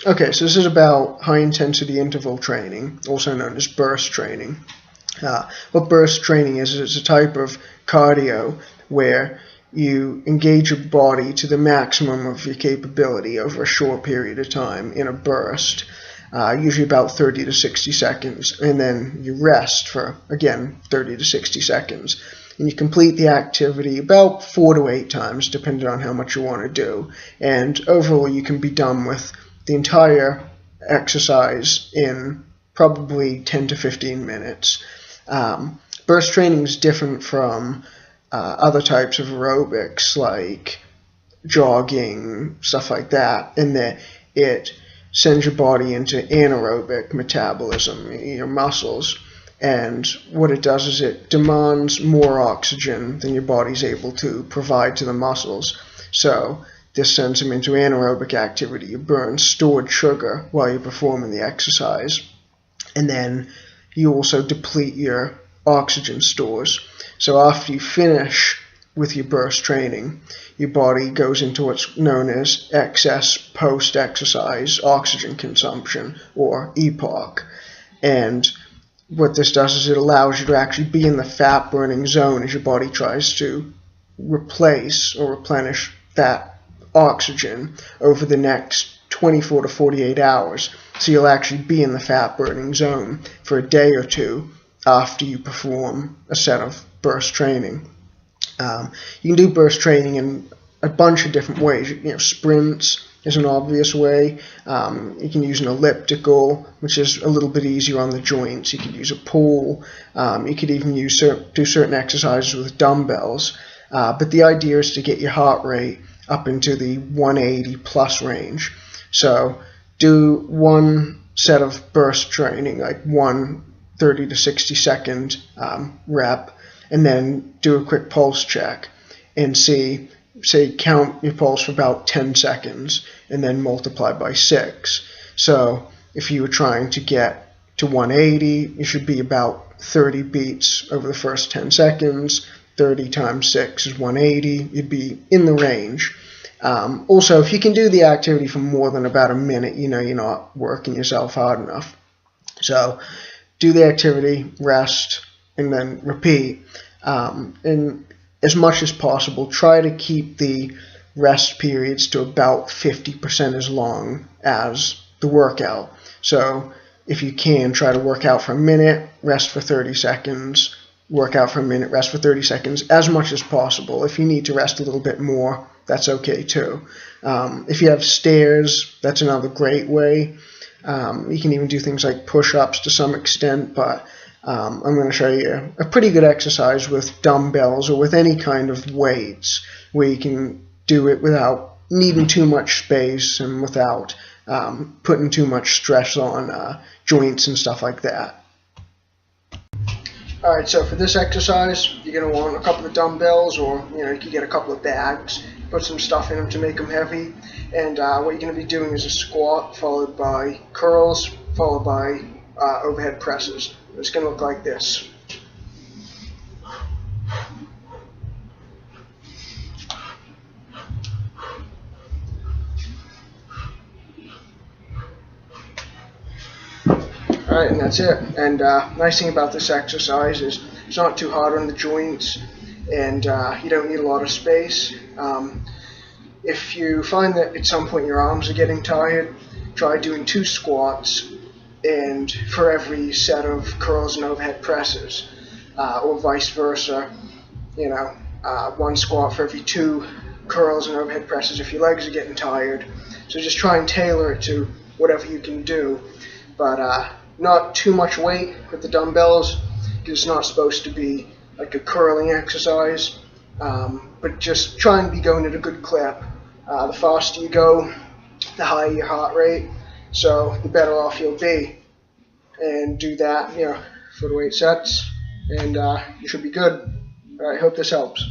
Okay, so this is about high-intensity interval training, also known as burst training. What burst training is it's a type of cardio where you engage your body to the maximum of your capability over a short period of time in a burst, usually about 30 to 60 seconds, and then you rest for, again, 30 to 60 seconds. And you complete the activity about 4 to 8 times, depending on how much you want to do. And overall, you can be done with the entire exercise in probably 10 to 15 minutes. Burst training is different from other types of aerobics like jogging, stuff like that, in that it sends your body into anaerobic metabolism, your muscles. And what it does is it demands more oxygen than your body's able to provide to the muscles. So this sends them into anaerobic activity. You burn stored sugar while you're performing the exercise. And then you also deplete your oxygen stores. So after you finish with your burst training, your body goes into what's known as excess post-exercise oxygen consumption, or EPOC. And what this does is it allows you to actually be in the fat-burning zone as your body tries to replace or replenish that oxygen over the next 24 to 48 hours. So you'll actually be in the fat-burning zone for a day or two after you perform a set of burst training. You can do burst training in a bunch of different ways. Sprints is an obvious way. You can use an elliptical, which is a little bit easier on the joints. You could use a pull. You could even do certain exercises with dumbbells. But the idea is to get your heart rate up into the 180 plus range. So do one set of burst training, like one 30 to 60 second rep, and then do a quick pulse check and say count your pulse for about 10 seconds and then multiply by 6. So if you were trying to get to 180, you should be about 30 beats over the first 10 seconds. 30 times 6 is 180. You'd be in the range. Also, if you can do the activity for more than about a minute, you know you're not working yourself hard enough. So do the activity, rest, and then repeat. And as much as possible, try to keep the rest periods to about 50% as long as the workout. So if you can, try to work out for a minute, rest for 30 seconds, work out for a minute, rest for 30 seconds, as much as possible. If you need to rest a little bit more, that's okay too. If you have stairs, that's another great way. You can even do things like push-ups to some extent, but I'm going to show you a pretty good exercise with dumbbells or with any kind of weights where you can do it without needing too much space and without putting too much stress on joints and stuff like that. Alright, so for this exercise, you're going to want a couple of dumbbells, or you can get a couple of bags, put some stuff in them to make them heavy, and what you're going to be doing is a squat followed by curls, followed by overhead presses. It's going to look like this. Alright, and that's it. And nice thing about this exercise is it's not too hard on the joints, and you don't need a lot of space. If you find that at some point your arms are getting tired, try doing 2 squats and for every set of curls and overhead presses, or vice versa. 1 squat for every 2 curls and overhead presses if your legs are getting tired. So just try and tailor it to whatever you can do, but not too much weight with the dumbbells, because it's not supposed to be like a curling exercise, but just try and be going at a good clip. The faster you go, the higher your heart rate, so the better off you'll be. And do that, for the 8 sets, and you should be good. Alright, hope this helps.